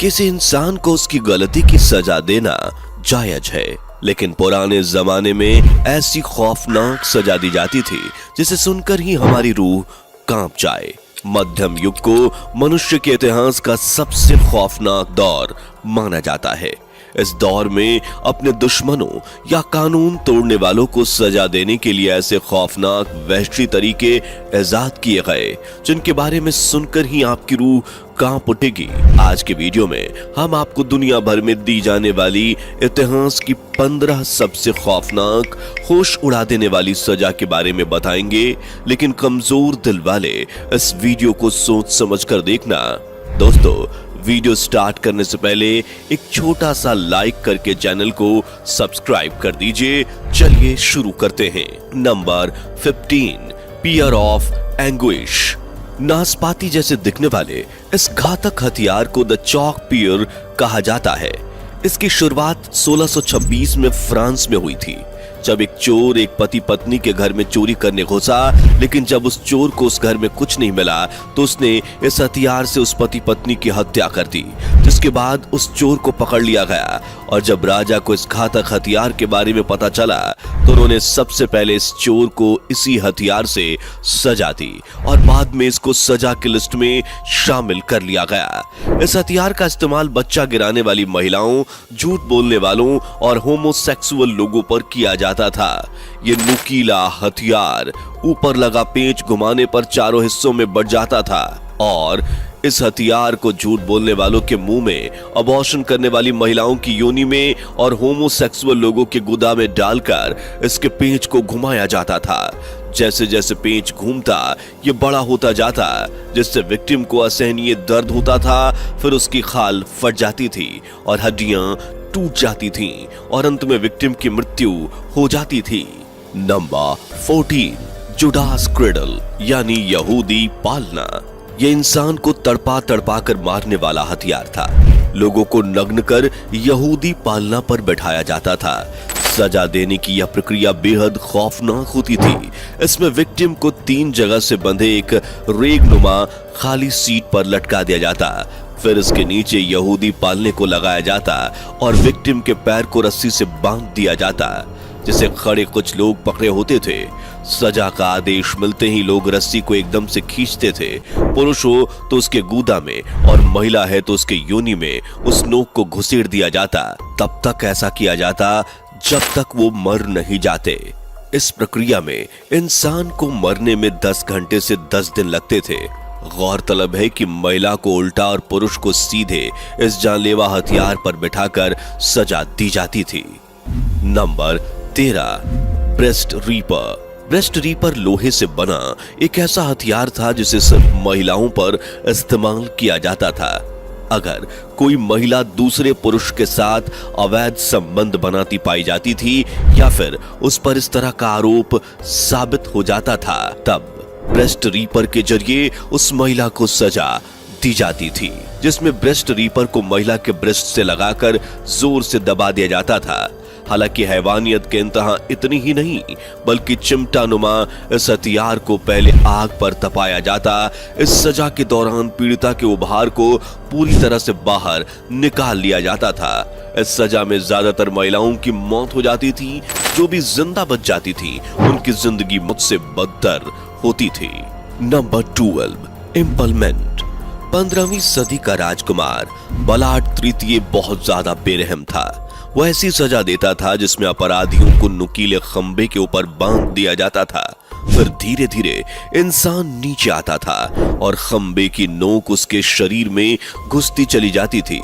किसी इंसान को उसकी गलती की सजा देना जायज है, लेकिन पुराने जमाने में ऐसी खौफनाक सजा दी जाती थी जिसे सुनकर ही हमारी रूह कांप जाए। मध्यम युग को मनुष्य के इतिहास का सबसे खौफनाक दौर माना जाता है। इस दौर में अपने दुश्मनों या कानून तोड़ने वालों को सजा देने के लिए ऐसे खौफनाक वहशी तरीके इजाद किए गए जिनके बारे में सुनकर ही आपकी रूह कांप उठेगी। आज के वीडियो में हम आपको दुनिया भर में दी जाने वाली इतिहास की 15 सबसे खौफनाक, होश उड़ा देने वाली सजा के बारे में बताएंगे, लेकिन कमजोर दिल वाले इस वीडियो को सोच समझ कर देखना। दोस्तों, वीडियो स्टार्ट करने से पहले एक छोटा सा लाइक करके चैनल को सब्सक्राइब कर दीजिए। चलिए शुरू करते हैं। Number 15, pear of anguish. नाशपाती जैसे दिखने वाले इस घातक हथियार को द चॉक पियर कहा जाता है। इसकी शुरुआत 1626 में फ्रांस में हुई थी, जब एक चोर एक पति पत्नी के घर में चोरी करने घुसा, लेकिन जब उस चोर को उस घर में कुछ नहीं मिला तो उसने इस हथियार से उस पति पत्नी की हत्या कर दी, जिसके बाद उस चोर को पकड़ लिया गया। और जब राजा को इस घातक हथियार के बारे में पता चला तो उन्होंने सबसे पहले इस चोर को इसी हथियार से सजा दी और बाद में इसको सजा की लिस्ट में शामिल कर लिया गया। इस हथियार का इस्तेमाल बच्चा गिराने वाली महिलाओं, झूठ बोलने वालों और होमोसेक्सुअल लोगों पर किया जाता था। ये नुकीला हथियार ऊपर लगा पेंच घुमाने पर चारों हिस्सों में बढ़ जाता था और इस हथियार को झूठ बोलने वालों के मुंह में, अबॉर्शन करने वाली महिलाओं की योनि में और होमोसेक्सुअल लोगों के गुदा में डालकर इसके पेंच को घुमाया जाता था। जैसे जैसे पेंच घूमता ये बड़ा होता जाता, जिससे विक्टिम को असहनीय दर्द होता था। फिर उसकी खाल फट जाती थी और हड्डियां टूट जाती थीं और अंत में विक्टिम की मृत्यु हो जाती थी। नंबर 14, जुडास क्रेडल यानी यहूदी पालना। यह इंसान को तड़पा तड़पा कर मारने वाला हथियार था। लोगों को नग्न कर यहूदी पालना पर बैठाया जाता था। सजा देने की यह प्रक्रिया बेहद खौफनाक होती थी। इसमें विक्टिम को 3 जगह से बंधे एक रेगनुमा खाली सीट पर लटका दिया जाता, फिर इसके नीचे यहूदी पालने को लगाया जाता और विक्टिम के पैर को रस्सी से बांध दिया जाता, जिसे खड़े कुछ लोग पकड़े होते थे। सजा का आदेश मिलते ही लोग रस्सी को एकदम से खींचते थे। पुरुष हो तो उसके गूदा में और महिला है तो उसके योनि में उस नोक को घुसेड़ दिया जाता। तब तक ऐसा किया जाता जब तक वो मर नहीं जाते। इस प्रक्रिया में इंसान को मरने में 10 घंटे से 10 दिन लगते थे। गौरतलब है कि महिला को उल्टा और पुरुष को सीधे इस जानलेवा हथियार पर बिठाकर सजा दी जाती थी। Number 13, breast reaper. Breast reaper लोहे से बना एक ऐसा हथियार था जिसे सिर्फ महिलाओं पर इस्तेमाल किया जाता था। अगर कोई महिला दूसरे पुरुष के साथ अवैध संबंध बनाती पाई जाती थी या फिर उस पर इस तरह का आरोप साबित हो जाता था, तब ब्रेस्ट रीपर के जरिए उस महिला को सजा दी जाती थी, जिसमें ब्रेस्ट रीपर को महिला के ब्रेस्ट से लगाकर जोर से दबा दिया जाता था। हालांकि हैवानियत के इंतहा इतनी ही नहीं, बल्कि चिमटानुमा इस हथियार को पहले आग पर तपाया जाता। इस सजा के दौरान पीड़िता के उभार को पूरी तरह से बाहर निकाल लिया जाता था। इस सजा में ज्यादातर महिलाओं की मौत हो जाती थी। जो भी जिंदा बच जाती थी उनकी जिंदगी मुझसे बदतर होती थी। नंबर 12, इम्पलमेंट। 15वीं सदी का राजकुमार बलाट तृतीय बहुत ज्यादा बेरहम था। वो ऐसी सजा देता था जिसमें अपराधियों को नुकीले खंबे के ऊपर बांध दिया जाता था। फिर धीरे धीरे इंसान नीचे आता था और खंबे की नोक उसके शरीर में घुसती चली जाती थी।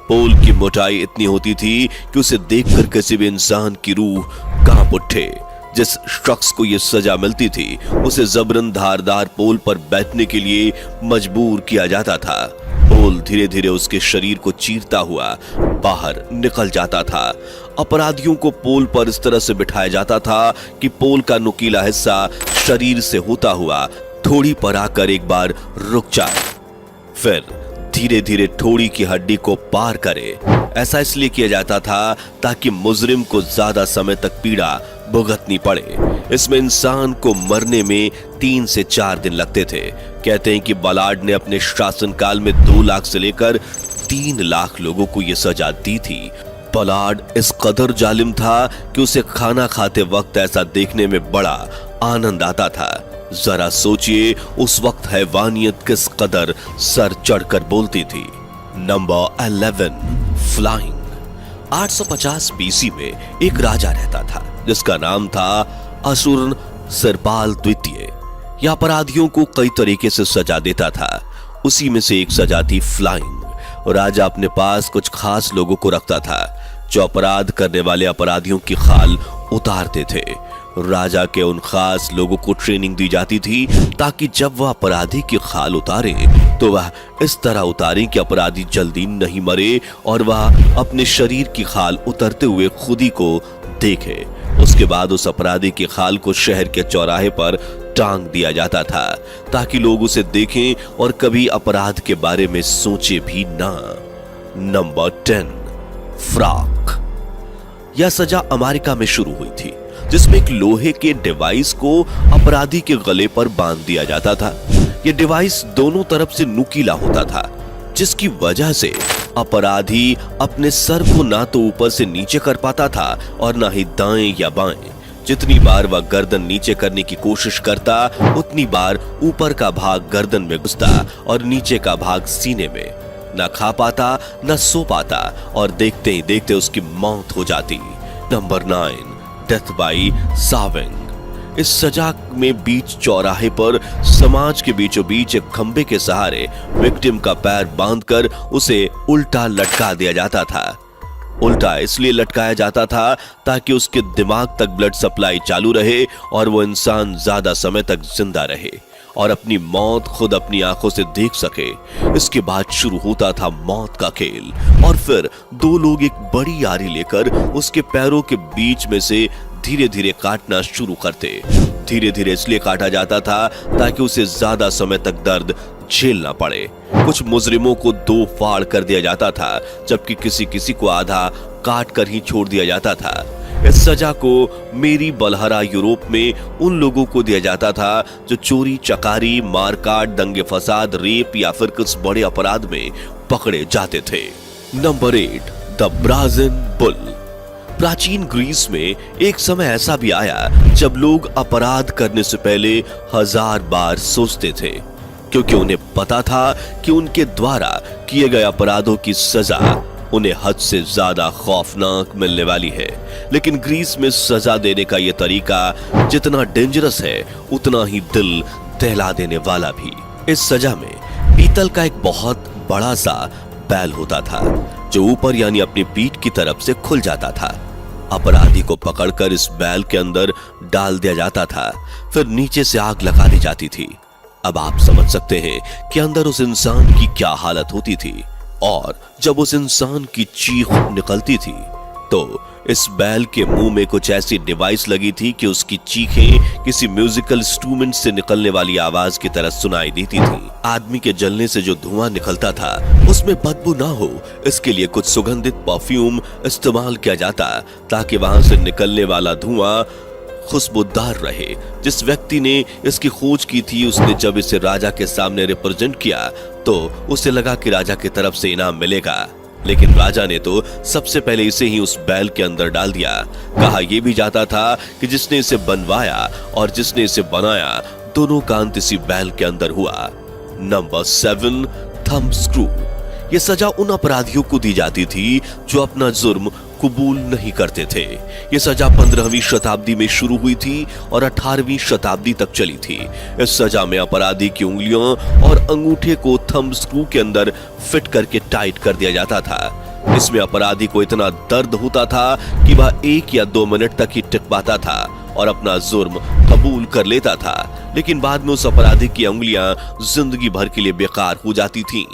पोल की मोटाई इतनी होती थी कि उसे देखकर किसी भी इंसान की रूह कांप उठे। जिस शख्स को यह सजा मिलती थी उसे जबरन धारदार पोल पर बैठने के लिए मजबूर किया जाता था। पोल धीरे धीरे उसके शरीर को चीरता हुआ बाहर निकल जाता था। अपराधियों को पोल पर इस तरह से बिठाया जाता था कि पोल का नुकीला हिस्सा शरीर से होता हुआ थोड़ी पर आकर एक बार रुक जाए, फिर धीरे धीरे ठोड़ी की हड्डी को पार करे। ऐसा इसलिए किया जाता था ताकि मुजरिम को ज्यादा समय तक पीड़ा भुगतनी पड़े। इसमें इंसान को मरने में 3 से 4 दिन लगते थे। कहते हैं कि बलाड ने अपने शासनकाल में 2 लाख से लेकर 3 लाख लोगों को यह सजा दी थी। पॉलार्ड इस कदर जालिम था कि उसे खाना खाते वक्त ऐसा देखने में बड़ा आनंद आता था। जरा सोचिए उस वक्त हैवानियत किस कदर सर चढ़कर बोलती थी। Number 11, flying. 850 बीसी में एक राजा रहता था जिसका नाम था असुर सिरपाल द्वितीय। यह अपराधियों को कई तरीके से सजा देता था। उसी में से एक सजा थी फ्लाइंग। राजा अपने पास कुछ खास लोगों को रखता था जो अपराध करने वाले अपराधियों की खाल उतारते थे। राजा के उन खास लोगों को ट्रेनिंग दी जाती थी ताकि जब वह अपराधी की खाल उतारे तो वह इस तरह उतारे कि अपराधी जल्दी नहीं मरे और वह अपने शरीर की खाल उतरते हुए खुद ही को देखे। उसके बाद उस अपराधी की खाल को शहर के चौराहे पर टांग दिया जाता था ताकि लोग उसे देखें और कभी अपराध के बारे में सोचे भी ना। Number 10, frock. यह सजा अमेरिका में शुरू हुई थी जिसमें एक लोहे के डिवाइस को अपराधी के गले पर बांध दिया जाता था। यह डिवाइस दोनों तरफ से नुकीला होता था जिसकी वजह से अपराधी अपने सर को ना तो ऊपर से नीचे कर पाता था और ना ही दाएं या बाएं। जितनी बार वह गर्दन नीचे करने की कोशिश करता उतनी बार ऊपर का भाग गर्दन में घुसता और नीचे का भाग सीने में। ना खा पाता न सो पाता और देखते ही देखते उसकी मौत हो जाती। Number 9, death by sawing. इस सजा में बीच चौराहे पर समाज के बीचों बीच एक खंबे के सहारे विक्टिम का पैर बांधकर उसे उल्टा लटका दिया जाता था। उल्टा इसलिए लटकाया जाता था ताकि उसके दिमाग तक ब्लड सप्लाई चालू रहे और वो इंसान ज्यादा समय तक जिंदा रहे और अपनी मौत खुद अपनी आंखों से देख सके। इसके बाद शुरू होता था मौत का खेल और फिर 2 लोग एक बड़ी आरी लेकर उसके पैरों के बीच में से धीरे धीरे काटना शुरू करते। धीरे धीरे इसलिए काटा जाता था ताकि उसे ज्यादा समय तक दर्द झेलना पड़े। कुछ मुजरिमों को 2 फाड़ कर दिया जाता था जबकि किसी को आधा काट कर ही छोड़ दिया जाता था। इस सजा को मेरी बलहरा यूरोप में उन लोगों को दिया जाता था जो चोरी चकारी मारकाट दंगे फसाद रेप या फिर कुछ बड़े अपराध में पकड़े जाते थे। Number 8, the brazen bull. प्राचीन ग्रीस में एक समय ऐसा भी आया जब लोग अपराध करने से पहले 1000 बार सोचते थे क्योंकि उन्हें पता था कि उनके द्वारा किए गए अपराधों की सजा उन्हें हद से ज्यादा खौफनाक मिलने वाली है। लेकिन ग्रीस में सजा देने का यह तरीका जितना डेंजरस है उतना ही दिल दहला देने वाला भी। इस सजा में पीतल का एक बहुत बड़ा सा बैल होता था जो ऊपर यानी अपनी पीठ की तरफ से खुल जाता था। अपराधी को पकड़कर इस बैल के अंदर डाल दिया जाता था, फिर नीचे से आग लगा दी जाती थी। अब आप समझ सकते हैं कि अंदर उस इंसान की क्या हालत होती थी और जब उस इंसान की चीख निकलती थी तो इस बैल के मुंह में कुछ ऐसी डिवाइस लगी थी कि उसकी चीखें किसी म्यूजिकल इंस्ट्रूमेंट से निकलने वाली आवाज की तरह सुनाई देती थी। आदमी के जलने से जो धुआं निकलता था उसमें बदबू ना हो इसके लिए कुछ सुगंधित परफ्यूम इस्तेमाल किया जाता ताकि वहां से निकलने वाला धुआं खुशबूदार रहे। जिस व्यक्ति ने इसकी खोज की थी उसने जब इसे राजा के सामने रिप्रेजेंट किया तो उसे लगा कि राजा की तरफ से इनाम मिलेगा, लेकिन राजा ने तो सबसे पहले इसे ही उस बैल के अंदर डाल दिया। कहा यह भी जाता था कि जिसने इसे बनवाया और जिसने इसे बनाया दोनों का अंत इसी बैल के अंदर हुआ। Number 7, thumb screw. यह सजा उन अपराधियों को दी जाती थी जो अपना जुर्म कबूल नहीं करते थे। यह सजा 15वीं शताब्दी में शुरू हुई थी और 18वीं शताब्दी तक चली थी। इस सजा में अपराधी की उंगलियों और अंगूठे को थंब स्क्रू के अंदर फिट करके टाइट कर दिया जाता था। इसमें अपराधी को इतना दर्द होता था कि वह 1 या 2 मिनट तक ही टिक पाता था और अपना जुर्म कबूल कर लेता था, लेकिन बाद में उस अपराधी की उंगलियां जिंदगी भर के लिए बेकार हो जाती थीं।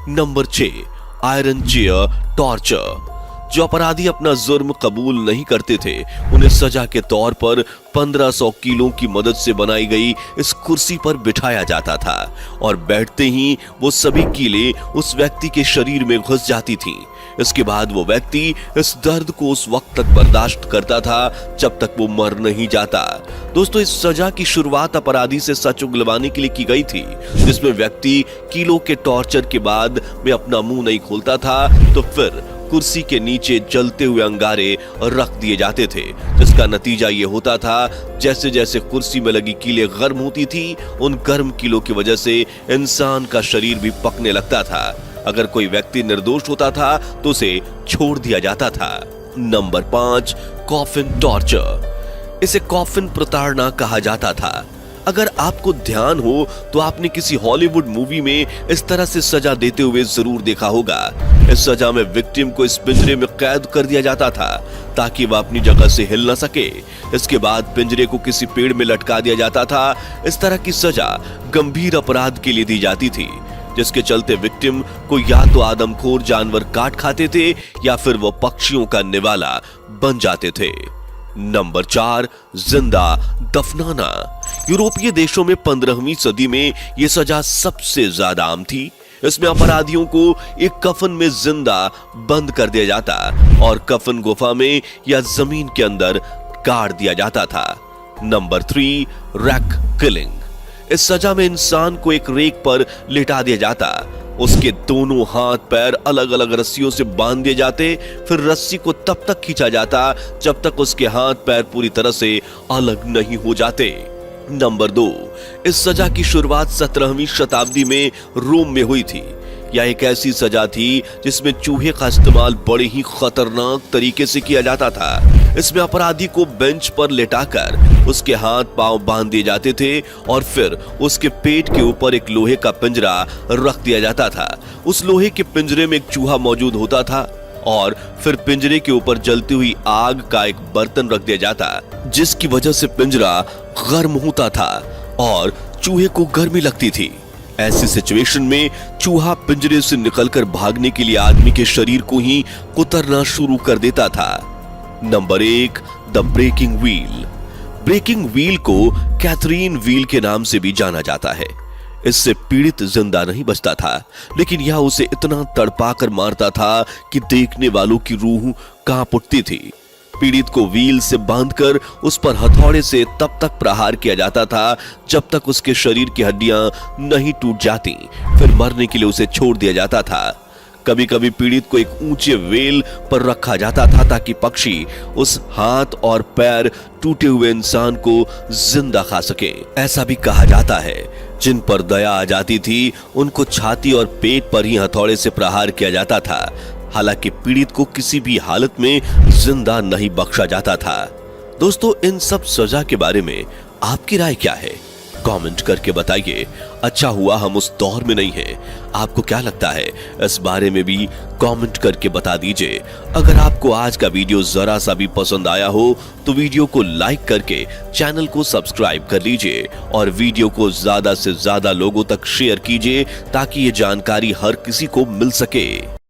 Number 6, iron chair torture. जो अपराधी अपना जुर्म कबूल नहीं करते थे उन्हें सजा के तौर पर 1500 किलो की मदद से बनाई गई इस कुर्सी पर बिठाया जाता था और बैठते ही वो सभी कीलें उस व्यक्ति के शरीर में घुस जाती थीं। इसके बाद वो व्यक्ति इस दर्द को उस वक्त तक बर्दाश्त करता था जब तक वो मर नहीं जाता। दोस्तों, इस सजा की शुरुआत अपराधी से सच उगलवाने के लिए की गई थी, जिसमें व्यक्ति किलो के टॉर्चर के बाद में अपना मुंह नहीं खोलता था तो फिर कुर्सी के नीचे जलते हुए अंगारे रख दिए जाते थे, जिसका नतीजा ये होता था जैसे जैसे कुर्सी में लगी कीलें गर्म होती थी उन गर्म कीलों की वजह से इंसान का शरीर भी पकने लगता था। अगर कोई व्यक्ति निर्दोष होता था तो उसे छोड़ दिया जाता था। Number 5, coffin torture. इसे कॉफिन प्रताड़ना कहा जाता था। अगर आपको ध्यान हो तो आपने किसी हॉलीवुड मूवी में इस तरह से सजा देते हुए जरूर देखा होगा। इस सजा में विक्टिम को इस पिंजरे में कैद कर दिया जाता था ताकि वह अपनी जगह से हिल न सके। इसके बाद पिंजरे को किसी पेड़ में लटका दिया जाता था। इस तरह की सजा गंभीर अपराध के लिए दी जाती थी, जिसके चलते विक्टिम को या तो आदमखोर जानवर काट खाते थे या फिर वो पक्षियों का निवाला बन जाते थे। नंबर 4, जिंदा दफनाना। यूरोपीय देशों में 15वीं सदी में यह सजा सबसे ज्यादा आम थी। इसमें अपराधियों को एक कफन में जिंदा बंद कर दिया जाता और कफन गुफा में या जमीन के अंदर गाड़ दिया जाता था। Number 3, rack killing. इस सजा में इंसान को एक रेक पर लिटा दिया जाता, उसके दोनों हाथ पैर अलग अलग रस्सियों से बांध दिए जाते, फिर रस्सी को तब तक खींचा जाता जब तक उसके हाथ पैर पूरी तरह से अलग नहीं हो जाते। नंबर 2, इस सजा की शुरुआत 17वीं शताब्दी में रोम में हुई थी। यह एक ऐसी सजा थी जिसमें चूहे का इस्तेमाल बड़े ही खतरनाक तरीके से किया जाता था। इसमें अपराधी को बेंच पर लेटाकर उसके हाथ पांव बांध दिए जाते थे और फिर उसके पेट के ऊपर एक लोहे का पिंजरा रख दिया जाता था। उस लोहे के पिंजरे में एक चूहा मौजूद होता था और फिर पिंजरे के ऊपर जलती हुई आग का एक बर्तन रख दिया जाता, जिसकी वजह से पिंजरा गर्म होता था और चूहे को गर्मी लगती थी। ऐसी सिचुएशन में चूहा पिंजरे से निकलकर भागने के लिए आदमी के शरीर को ही कुतरना शुरू कर देता था। Number 1, the breaking wheel. Breaking wheel को कैथरीन व्हील के नाम से भी जाना जाता है। इससे पीड़ित जिंदा नहीं बचता था, लेकिन यह उसे इतना तड़पाकर मारता था कि देखने वालों की रूह कांप उठती थी। पीड़ित को व्हील से बांधकर उस पर हथौड़े से तब तक प्रहार किया जाता था जब तक उसके शरीर की हड्डियां नहीं टूट जाती, फिर मरने के लिए उसे छोड़ दिया जाता था। कभी कभी पीड़ित को एक ऊंचे वेल पर रखा जाता था ताकि पक्षी उस हाथ और पैर टूटे हुए इंसान को जिंदा खा सके। ऐसा भी कहा जाता है जिन पर दया आ जाती थी उनको छाती और पेट पर ही हथौड़े से प्रहार किया जाता था। हालांकि पीड़ित को किसी भी हालत में जिंदा नहीं बख्शा जाता था। दोस्तों, इन सब सजा के बारे में आपकी राय क्या है? कमेंट करके बताइए। अच्छा हुआ हम उस दौर में नहीं हैं। आपको क्या लगता है इस बारे में भी कमेंट करके बता दीजिए। अगर आपको आज का वीडियो जरा सा भी पसंद आया हो तो वीडियो को लाइक करके चैनल को सब्सक्राइब कर लीजिए और वीडियो को ज्यादा से ज्यादा लोगों तक शेयर कीजिए ताकि ये जानकारी हर किसी को मिल सके।